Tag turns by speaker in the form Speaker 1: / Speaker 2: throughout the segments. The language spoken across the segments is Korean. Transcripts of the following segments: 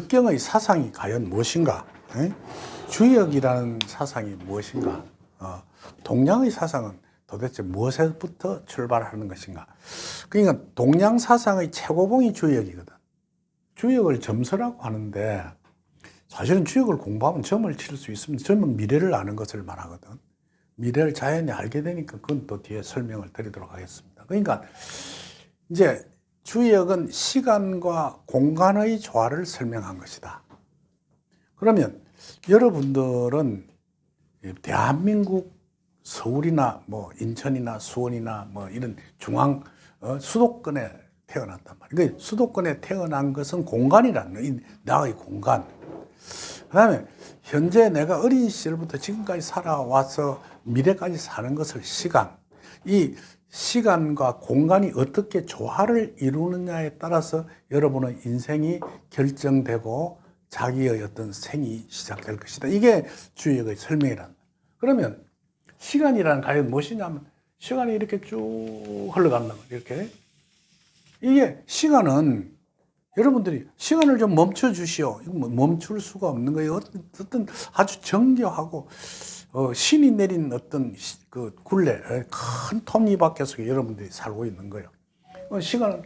Speaker 1: 역경의 사상이 과연 무엇인가? 주역이라는 사상이 무엇인가? 동양의 사상은 도대체 무엇에부터 출발하는 것인가? 그러니까 동양 사상의 최고봉이 주역이거든. 주역을 점수라고 하는데 사실은 주역을 공부하면 점을 칠 수 있습니다. 점은 미래를 아는 것을 말하거든. 미래를 자연히 알게 되니까 그건 또 뒤에 설명을 드리도록 하겠습니다. 그러니까 이제 주역은 시간과 공간의 조화를 설명한 것이다. 그러면 여러분들은 대한민국 서울이나 뭐 인천이나 수원이나 뭐 이런 중앙 수도권에 태어났단 말이에요. 그러니까 수도권에 태어난 것은 공간이라는 거예요. 나의 공간. 그 다음에 현재 내가 어린 시절부터 지금까지 살아와서 미래까지 사는 것을 시간. 이 시간과 공간이 어떻게 조화를 이루느냐에 따라서 여러분의 인생이 결정되고 자기의 어떤 생이 시작될 것이다. 이게 주역의 설명이란. 그러면 시간이란 과연 무엇이냐면 시간이 이렇게 쭉 흘러간다. 이렇게. 이게 시간은 여러분들이 시간을 좀 멈춰 주시오. 이거 멈출 수가 없는 거예요. 어떤 아주 정교하고 신이 내린 어떤 그 굴레, 큰 톱니바퀴 속에 여러분들이 살고 있는 거예요. 시간은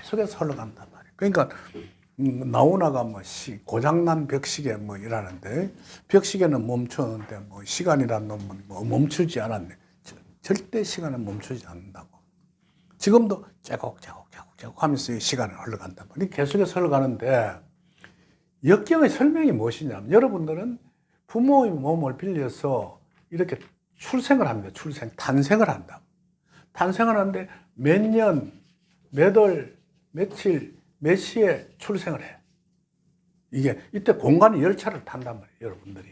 Speaker 1: 계속해서 흘러간단 말이에요. 그러니까 나오나가 뭐 고장난 벽시계 뭐 이라는데 벽시계는 멈추는데 뭐 시간이란 놈은 뭐 멈추지 않았네. 절대 시간은 멈추지 않는다고. 지금도 제곡 하면서 시간을 흘러간단 말이에요. 계속해서 흘러가는데 역경의 설명이 무엇이냐면 여러분들은 부모의 몸을 빌려서 이렇게 출생을 합니다. 탄생을 한다. 탄생을 하는데 몇 년, 몇 월, 며칠, 몇 시에 출생을 해. 이때 공간의 열차를 탄단 말이에요, 여러분들이.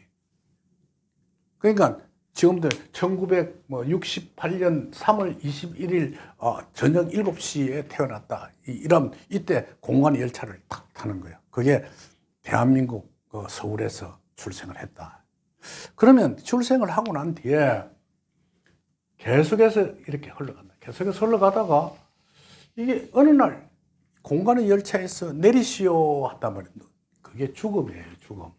Speaker 1: 그러니까 지금도 1968년 3월 21일 저녁 7시에 태어났다. 이런 이때 공간의 열차를 탁 타는 거예요. 그게 대한민국 서울에서 출생을 했다. 그러면 출생을 하고 난 뒤에 계속해서 이렇게 흘러간다. 계속해서 흘러가다가 이게 어느 날 공간의 열차에서 내리시오 했단 말이에요. 그게 죽음이에요, 죽음.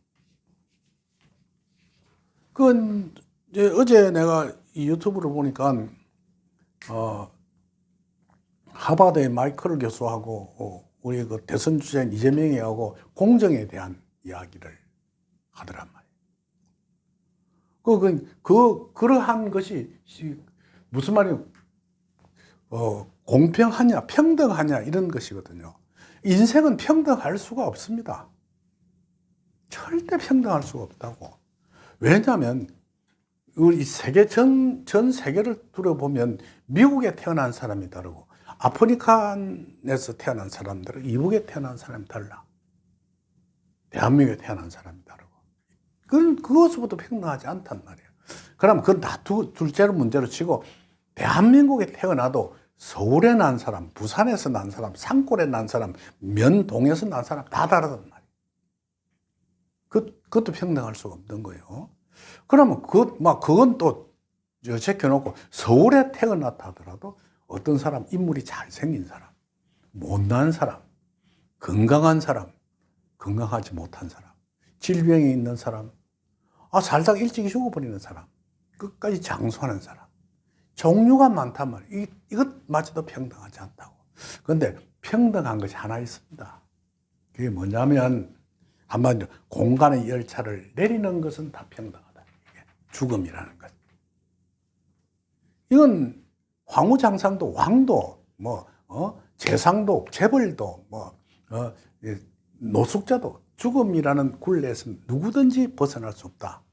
Speaker 1: 그건 이제 어제 내가 이 유튜브를 보니까 하버드의 마이클 교수하고 우리 그 대선 주자인 이재명이 하고 공정에 대한 이야기를 하더란 말이에요. 그러한 것이 무슨 말이에요? 공평하냐, 평등하냐 이런 것이거든요. 인생은 평등할 수가 없습니다. 절대 평등할 수가 없다고. 왜냐하면 우리 전 세계를 둘러보면 미국에 태어난 사람이 다르고 아프리칸에서 태어난 사람들은 이북에 태어난 사람이 달라. 대한민국에 태어난 사람이 다르고. 그것부터 평등하지 않단 말이에요. 그럼 그건 다 둘째로 문제로 치고 대한민국에 태어나도 서울에 난 사람, 부산에서 난 사람, 산골에 난 사람, 면동에서 난 사람 다 다르단 말이에요. 그것도 평등할 수가 없는 거예요. 그러면 그건 또 제껴놓고 서울에 태어났다 하더라도 어떤 사람, 인물이 잘생긴 사람, 못난 사람, 건강한 사람, 건강하지 못한 사람, 질병이 있는 사람, 살다가 일찍 죽어버리는 사람, 끝까지 장수하는 사람. 종류가 많단 말이에요. 이것마저도 평등하지 않다고. 그런데 평등한 것이 하나 있습니다. 그게 뭐냐면 한마디로 공간의 열차를 내리는 것은 다 평등하다. 이게 죽음이라는 것. 이건 황후장상도 왕도 재상도 재벌도 노숙자도 죽음이라는 굴레에서 누구든지 벗어날 수 없다.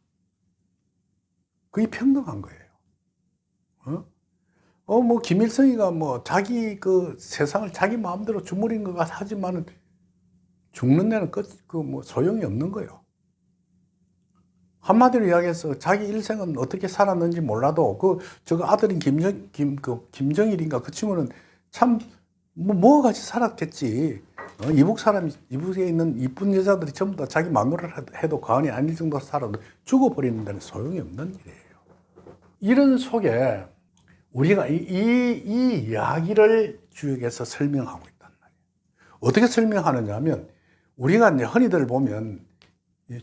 Speaker 1: 그게 평등한 거예요. 김일성이가 자기 세상을 자기 마음대로 주무린 것 하지만은 죽는 데는 소용이 없는 거예요. 한마디로 이야기해서 자기 일생은 어떻게 살았는지 몰라도 저거 아들인 김정일인가 그 친구는 참 뭐가 같이 살았겠지. 이북에 있는 이쁜 여자들이 전부 다 자기 마누라를 해도 과언이 아닐 정도로 살아도 죽어버리는 데는 소용이 없는 일이에요. 이런 속에 우리가 이 이야기를 주역에서 설명하고 있단 말이에요. 어떻게 설명하느냐 하면 우리가 이제 흔히들 보면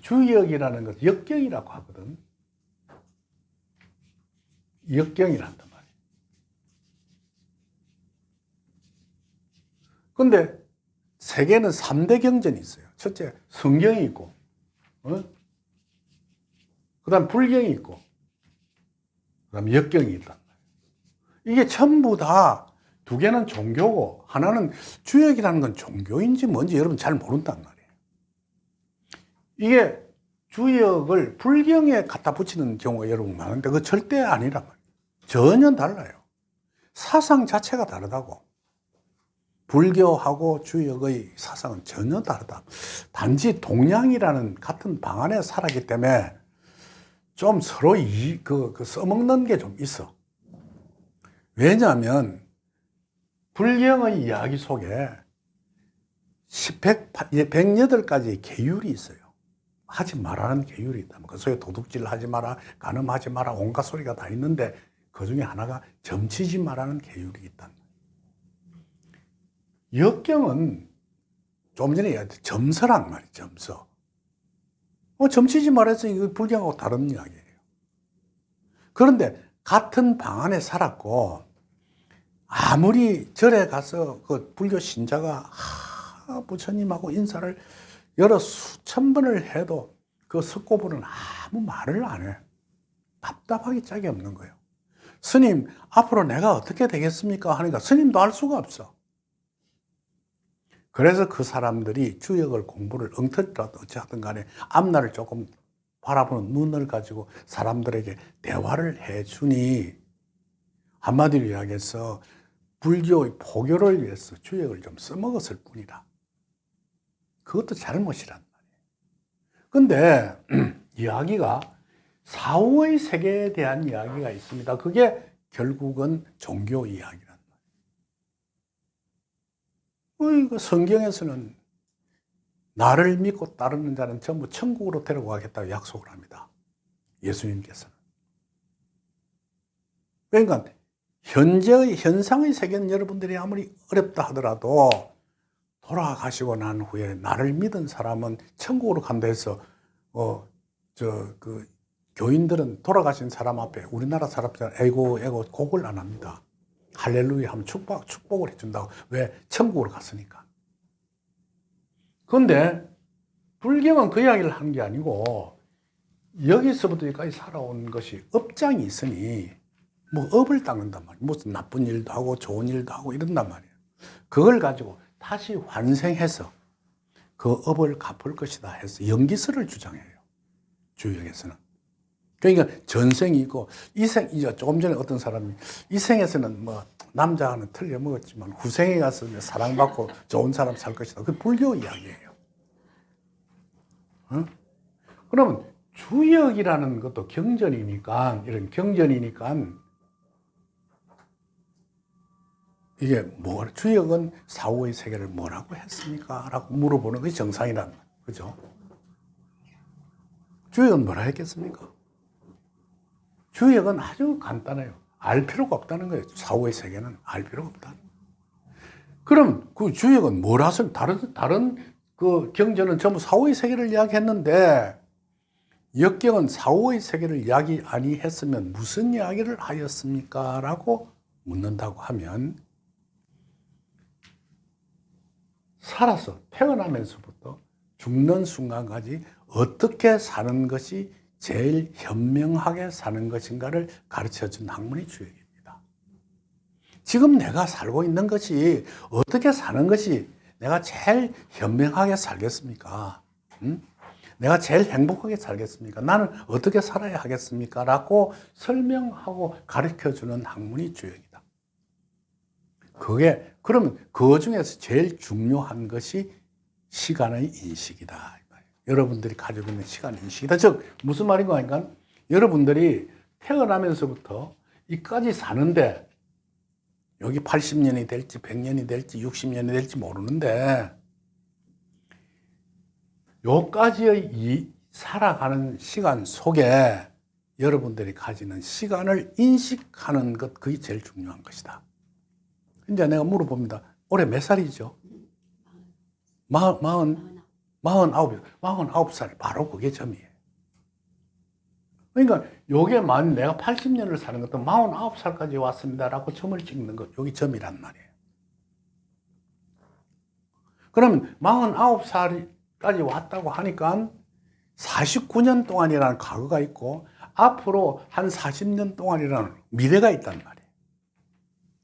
Speaker 1: 주역이라는 것 역경이라고 하거든. 역경이란단 말이에요. 근데 세계는 3대 경전이 있어요. 첫째, 성경이 있고, 그 다음 불경이 있고, 그 다음 역경이 있단 말이에요. 이게 전부 다 두 개는 종교고, 하나는 주역이라는 건 종교인지 뭔지 여러분 잘 모른단 말이에요. 이게 주역을 불경에 갖다 붙이는 경우가 여러분 많은데, 그거 절대 아니란 말이에요. 전혀 달라요. 사상 자체가 다르다고. 불교하고 주역의 사상은 전혀 다르다. 단지 동양이라는 같은 방 안에 살았기 때문에 좀 서로 써먹는 게 좀 있어. 왜냐하면 불경의 이야기 속에 108가지의 계율이 있어요. 하지 말라는 계율이 있다. 그 속에 도둑질 하지 마라, 간음하지 마라, 온갖 소리가 다 있는데 그 중에 하나가 점치지 마라는 계율이 있다. 역경은 좀 전에 얘기했듯이 점서란 말이에요. 점서. 점치지 말아서 이거 불경하고 다른 이야기예요. 그런데 같은 방 안에 살았고 아무리 절에 가서 그 불교 신자가 부처님하고 인사를 여러 수천 번을 해도 그 석고분은 아무 말을 안 해. 답답하기 짝이 없는 거예요. 스님, 앞으로 내가 어떻게 되겠습니까? 하니까 스님도 알 수가 없어. 그래서 그 사람들이 주역을 공부를 엉터리라도 어찌하든 간에 앞날을 조금 바라보는 눈을 가지고 사람들에게 대화를 해주니 한마디로 이야기해서 불교의 포교를 위해서 주역을 좀 써먹었을 뿐이다. 그것도 잘못이란 말이에요. 근데 이야기가 사후의 세계에 대한 이야기가 있습니다. 그게 결국은 종교 이야기란 말이에요. 성경에서는 나를 믿고 따르는 자는 전부 천국으로 데려가겠다고 약속을 합니다. 예수님께서는. 그러니까 현재의 현상의 세계는 여러분들이 아무리 어렵다 하더라도 돌아가시고 난 후에 나를 믿은 사람은 천국으로 간다 해서 교인들은 돌아가신 사람 앞에 우리나라 사람들 에고 곡을 안 합니다. 할렐루야 하면 축복을 해준다고. 왜? 천국으로 갔으니까. 그런데 불경은 그 이야기를 하는 게 아니고 여기서부터 여기까지 살아온 것이 업장이 있으니 뭐 업을 닦는단 말이에요. 무슨 나쁜 일도 하고 좋은 일도 하고 이런단 말이에요. 그걸 가지고 다시 환생해서 그 업을 갚을 것이다 해서 연기설을 주장해요. 주역에서는. 그러니까 전생이 있고 이제 조금 전에 어떤 사람이 이 생에서는 뭐 남자는 틀려 먹었지만 후생에 가서 사랑받고 좋은 사람 살 것이다. 그 불교 이야기예요. 그러면 주역이라는 것도 경전이니까 이런 경전이니까 이게 주역은 사후의 세계를 뭐라고 했습니까? 라고 물어보는 것이 정상이란 말이에요. 그죠? 주역은 뭐라 했겠습니까? 주역은 아주 간단해요. 알 필요가 없다는 거예요. 사후의 세계는 알 필요가 없다. 그럼 그 주역은 뭐라서 다른 그 경전은 전부 사후의 세계를 이야기했는데 역경은 사후의 세계를 이야기 아니했으면 무슨 이야기를 하였습니까? 라고 묻는다고 하면 살아서 태어나면서부터 죽는 순간까지 어떻게 사는 것이 제일 현명하게 사는 것인가를 가르쳐준 학문이 주역입니다. 지금 내가 살고 있는 것이 어떻게 사는 것이 내가 제일 현명하게 살겠습니까? 내가 제일 행복하게 살겠습니까? 나는 어떻게 살아야 하겠습니까? 라고 설명하고 가르쳐주는 학문이 주역이다. 그러면 그 중에서 제일 중요한 것이 시간의 인식이다. 여러분들이 가지고 있는 시간 인식이다. 즉 무슨 말인가 하니까 여러분들이 태어나면서부터 이까지 사는데 여기 80년이 될지 100년이 될지 60년이 될지 모르는데 요까지의 이 살아가는 시간 속에 여러분들이 가지는 시간을 인식하는 것, 그게 제일 중요한 것이다. 이제 내가 물어봅니다. 올해 몇 살이죠? 40? 49살 바로 그게 점이에요. 그러니까 요게 만 내가 80년을 사는 것도 49살까지 왔습니다라고 점을 찍는 것, 여기 점이란 말이에요. 그러면 49살까지 왔다고 하니까 49년 동안이라는 과거가 있고 앞으로 한 40년 동안이라는 미래가 있단 말이에요.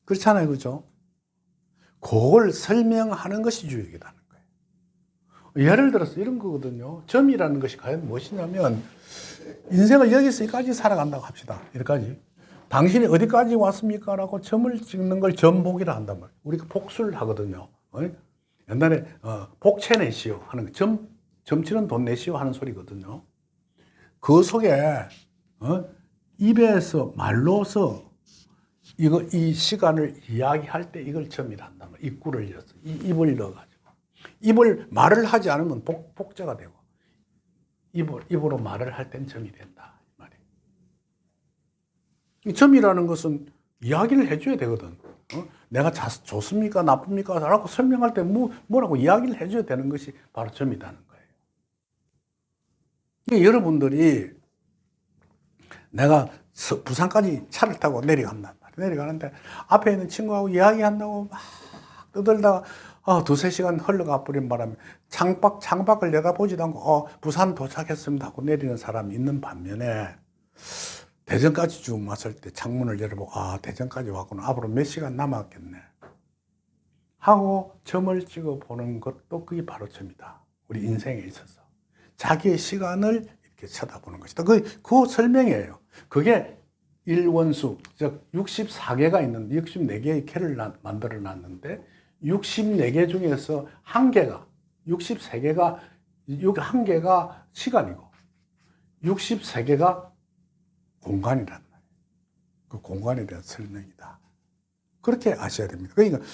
Speaker 1: 그렇잖아요, 그죠? 그걸 설명하는 것이 주역이라는 거예요. 예를 들어서 이런 거거든요. 점이라는 것이 과연 무엇이냐면 인생을 여기서까지 살아간다고 합시다. 여기까지. 당신이 어디까지 왔습니까? 라고 점을 찍는 걸 점복이라 한단 말이에요. 우리가 복수를 하거든요. 옛날에 복채 내시오 하는 거, 점치는 돈 내시오 하는 소리거든요. 그 속에 입에서 말로서 이 시간을 이야기할 때 이걸 점이라 한단 말이에요. 입구를 열어서 입을 넣어가지고 입을 말을 하지 않으면 복제가 되고 입으로 말을 할 땐 점이 된다 이 말이에요. 이 점이라는 것은 이야기를 해줘야 되거든. 내가 좋습니까 나쁩니까 라고 설명할 때 뭐라고 이야기를 해줘야 되는 것이 바로 점이라는 거예요. 그러니까 여러분들이 내가 부산까지 차를 타고 내려간단 말이에요. 내려가는데 앞에 있는 친구하고 이야기한다고 막 떠들다가 두세 시간 흘러가 버린 바람에 창밖을 내다보지도 않고 부산 도착했습니다 하고 내리는 사람이 있는 반면에 대전까지 쭉 왔을 때 창문을 열어보고 대전까지 왔구나, 앞으로 몇 시간 남았겠네 하고 점을 찍어 보는 것도 그게 바로 점이다. 우리 인생에 있어서 자기의 시간을 이렇게 쳐다보는 것이다. 그 설명이에요. 그게 일원수, 즉 64개가 있는 64개의 개를 만들어 놨는데 64개 중에서 한 개가 63개가 한 개가 시간이고 63개가 공간이란 말이에요. 그 공간에 대한 설명이다. 그렇게 아셔야 됩니다. 그러니까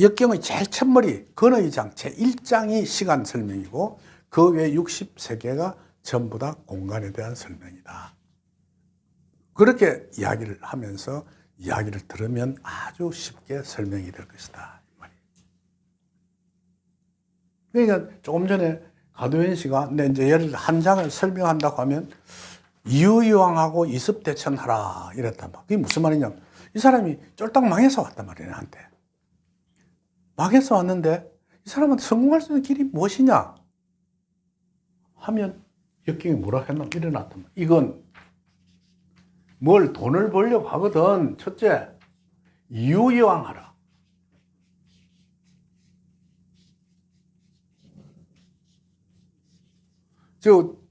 Speaker 1: 역경의 제일 첫머리 건의장 제1장이 시간 설명이고 그 외 63개가 전부 다 공간에 대한 설명이다. 그렇게 이야기를 하면서 이야기를 들으면 아주 쉽게 설명이 될 것이다. 그러니까 조금 전에 가도현 씨가 이제 예를 들어 한 장을 설명한다고 하면 이유이왕하고 이습대천하라 이랬단 말이에요. 그게 무슨 말이냐면 이 사람이 쫄딱 망해서 왔단 말이에요. 나한테. 망해서 왔는데 이 사람한테 성공할 수 있는 길이 무엇이냐 하면 역경이 뭐라 했나 일어났단 말이에요. 이건 뭘 돈을 벌려고 하거든. 첫째, 이유이왕하라.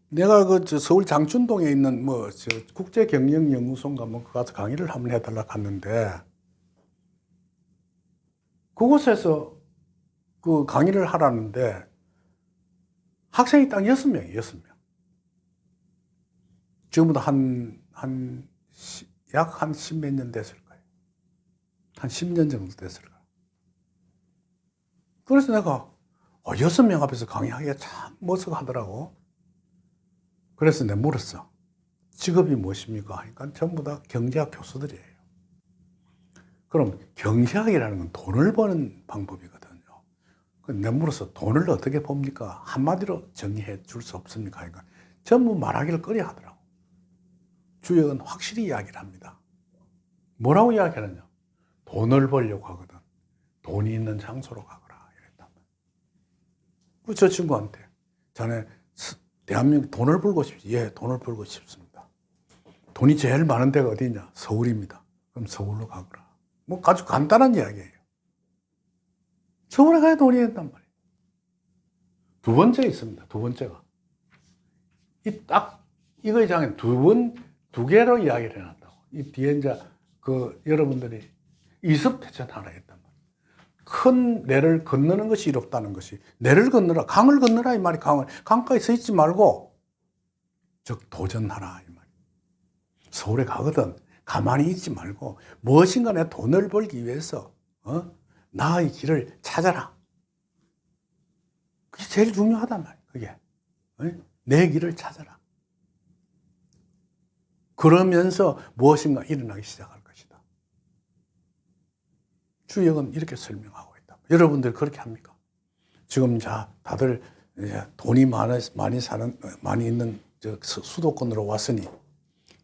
Speaker 1: 내가 서울 장춘동에 있는 국제경영연구소인가 그 가서 강의를 한번 해달라고 갔는데 그곳에서 그 강의를 하라는데 학생이 딱 6명이에요. 6명. 지금부터 약 한 10몇 년 됐을 거예요. 한 10년 정도 됐을 거예요. 그래서 내가 6명 앞에서 강의하기가 참 머쓱하더라고. 그래서 내가 물었어. 직업이 무엇입니까? 하니까 전부 다 경제학 교수들이에요. 그럼 경제학이라는 건 돈을 버는 방법이거든요. 내가 물어서 돈을 어떻게 봅니까? 한마디로 정리해 줄 수 없습니까? 하니까 전부 말하기를 꺼려 하더라고. 주역은 확실히 이야기를 합니다. 뭐라고 이야기하느냐? 돈을 벌려고 하거든. 돈이 있는 장소로 가거라. 이랬단 말이에요. 저 친구한테 자네 대한민국 돈을 벌고 싶지? 예, 돈을 벌고 싶습니다. 돈이 제일 많은 데가 어디냐? 서울입니다. 그럼 서울로 가거라. 아주 간단한 이야기예요. 서울에 가야 돈이 있단 말이에요. 두 번째 있습니다. 두 번째가. 이거의 장에 두 개로 이야기를 해놨다고. 이 뒤에 이제 여러분들이 이습대천하라 했단 말이에요. 큰 내를 건너는 것이 이롭다는 것이, 내를 건너라, 강을 건너라 이 말이 강가에 서 있지 말고 즉 도전하라 이 말이에요. 서울에 가거든 가만히 있지 말고 무엇인가 내 돈을 벌기 위해서 나의 길을 찾아라. 그게 제일 중요하단 말이에요. 그게 내 길을 찾아라. 그러면서 무엇인가 일어나기 시작할 것이다. 주역은 이렇게 설명하고 있다. 여러분들 그렇게 합니까? 지금 다들 이제 돈이 많이 있는 수도권으로 왔으니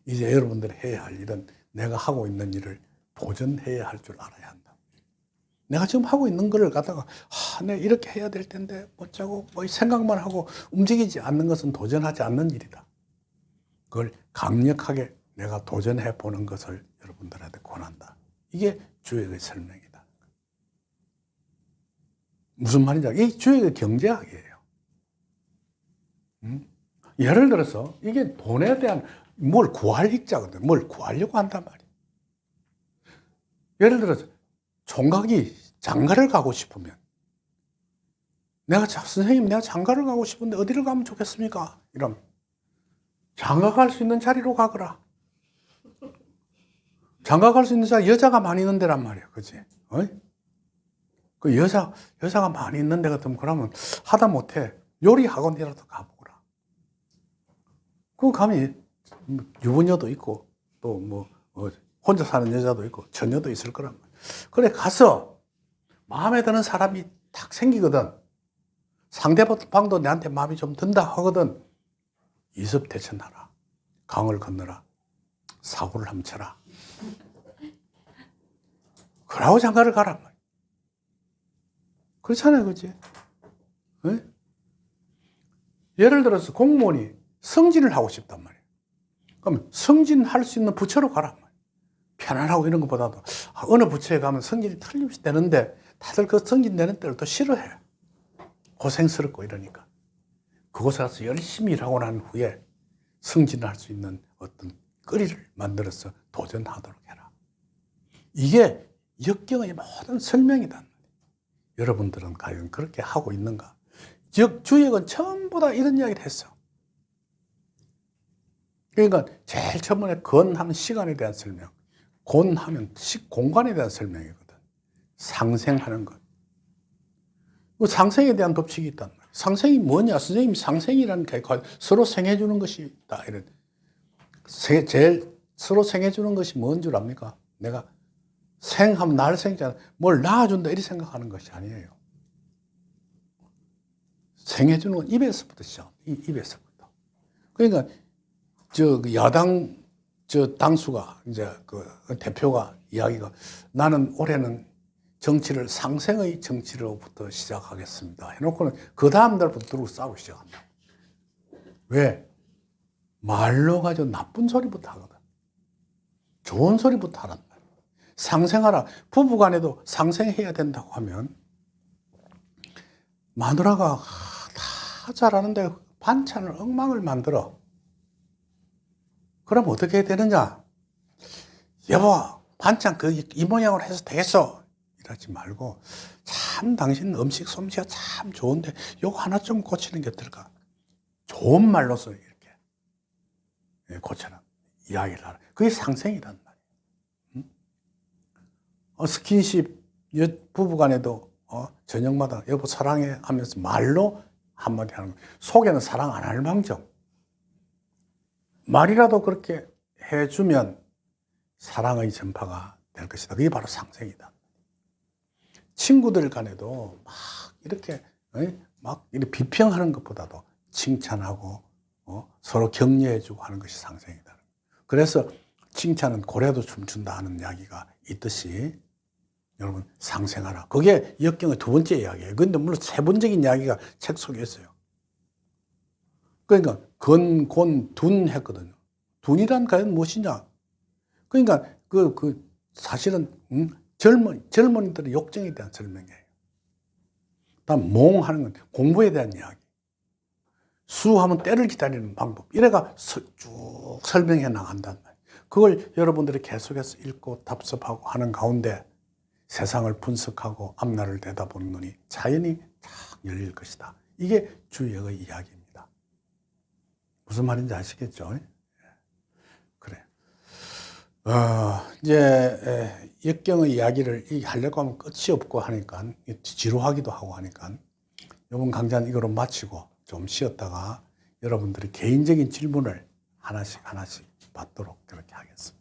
Speaker 1: 이제 여러분들이 해야 할 일은 내가 하고 있는 일을 도전해야 할 줄 알아야 한다. 내가 지금 하고 있는 거를 갖다가 내가 이렇게 해야 될 텐데 못자고 뭐 생각만 하고 움직이지 않는 것은 도전하지 않는 일이다. 그걸 강력하게 내가 도전해 보는 것을 여러분들한테 권한다. 이게 주역의 설명이다. 무슨 말인지 알죠? 이 주역의 경제학이에요. 예를 들어서 이게 돈에 대한 뭘 구할 입자거든. 뭘 구하려고 한단 말이에요. 예를 들어서 총각이 장가를 가고 싶으면 선생님 내가 장가를 가고 싶은데 어디를 가면 좋겠습니까? 이러면 장가 갈 수 있는 자리로 가거라. 장가 갈 수 있는 자리 여자가 많이 있는 데란 말이에요. 그치? 그 여자가 많이 있는 데 같으면 그러면 하다못해 요리 학원이라도 가보거라. 그거 가면 유부녀도 있고 또 뭐 혼자 사는 여자도 있고 처녀도 있을 거란 말이에요. 그래 가서 마음에 드는 사람이 딱 생기거든. 상대방도 내한테 마음이 좀 든다 하거든. 이습대천하라. 강을 건너라. 사고를 함쳐라. 그러고 장가를 가란 말이에요. 그렇잖아요. 그치? 네? 예를 들어서 공무원이 승진을 하고 싶단 말이에요. 그러면 승진할 수 있는 부처로 가란 말이에요. 편안하고 이런 것보다도 어느 부처에 가면 승진이 틀림없이 되는데 다들 그 승진되는 때를 또 싫어해. 고생스럽고 이러니까. 그곳에 가서 열심히 일하고 난 후에 승진할 수 있는 어떤 거리를 만들어서 도전하도록 해라. 이게 역경의 모든 설명이다. 여러분들은 과연 그렇게 하고 있는가? 주역은 전부 다 이런 이야기를 했어. 그러니까 제일 처음에 건하면 시간에 대한 설명, 곤하면 공간에 대한 설명이거든. 상생하는 것. 그 상생에 대한 법칙이 있단 말이야. 상생이 뭐냐? 선생님이 상생이라는 게 서로 생해주는 것이다. 이런. 제일 서로 생해주는 것이 뭔 줄 압니까? 내가 생하면 나를 생잖아. 뭘 낳아준다. 이렇게 생각하는 것이 아니에요. 생해주는 건 입에서부터 시작. 입에서부터. 그러니까, 야당, 당수가, 이제 대표가 이야기가 나는 올해는 정치를 상생의 정치로부터 시작하겠습니다. 해놓고는 그 다음 달부터 들고 싸우기 시작한다. 왜? 말로 가지고 나쁜 소리부터 하거든. 좋은 소리부터 하란 말이야. 상생하라. 부부 간에도 상생해야 된다고 하면 마누라가 다 잘하는데 반찬을 엉망을 만들어. 그럼 어떻게 되느냐? 여보, 반찬 이 모양으로 해서 되겠어. 이러지 말고 참 당신 음식 솜씨가 참 좋은데 요거 하나 좀 고치는 게 어떨까? 좋은 말로서 이렇게 고쳐라. 이야기를 하라. 그게 상생이란 말이에요. 스킨십 부부간에도 저녁마다 여보 사랑해 하면서 말로 한마디 하는 거예요. 속에는 사랑 안 할 망정. 말이라도 그렇게 해주면 사랑의 전파가 될 것이다. 그게 바로 상생이다. 친구들 간에도 이렇게 비평하는 것보다도 칭찬하고 서로 격려해주고 하는 것이 상생이다. 그래서 칭찬은 고래도 춤춘다 하는 이야기가 있듯이 여러분 상생하라. 그게 역경의 두 번째 이야기예요. 그런데 물론 세분적인 이야기가 책 속에 있어요. 그러니까 건, 곤, 둔 했거든요. 둔이란 과연 무엇이냐? 그러니까 사실은 젊은이들의 욕정에 대한 설명이에요. 다음 몽하는 건 공부에 대한 이야기. 수하면 때를 기다리는 방법. 이래가 쭉 설명해 나간단 말이에요. 그걸 여러분들이 계속해서 읽고 답습하고 하는 가운데 세상을 분석하고 앞날을 내다보는 눈이 자연히 쫙 열릴 것이다. 이게 주역의 이야기입니다. 무슨 말인지 아시겠죠? 그래. 이제 역경의 이야기를 하려고 하면 끝이 없고 하니까 지루하기도 하고 하니까 이번 강좌는 이거로 마치고 좀 쉬었다가 여러분들이 개인적인 질문을 하나씩 받도록 그렇게 하겠습니다.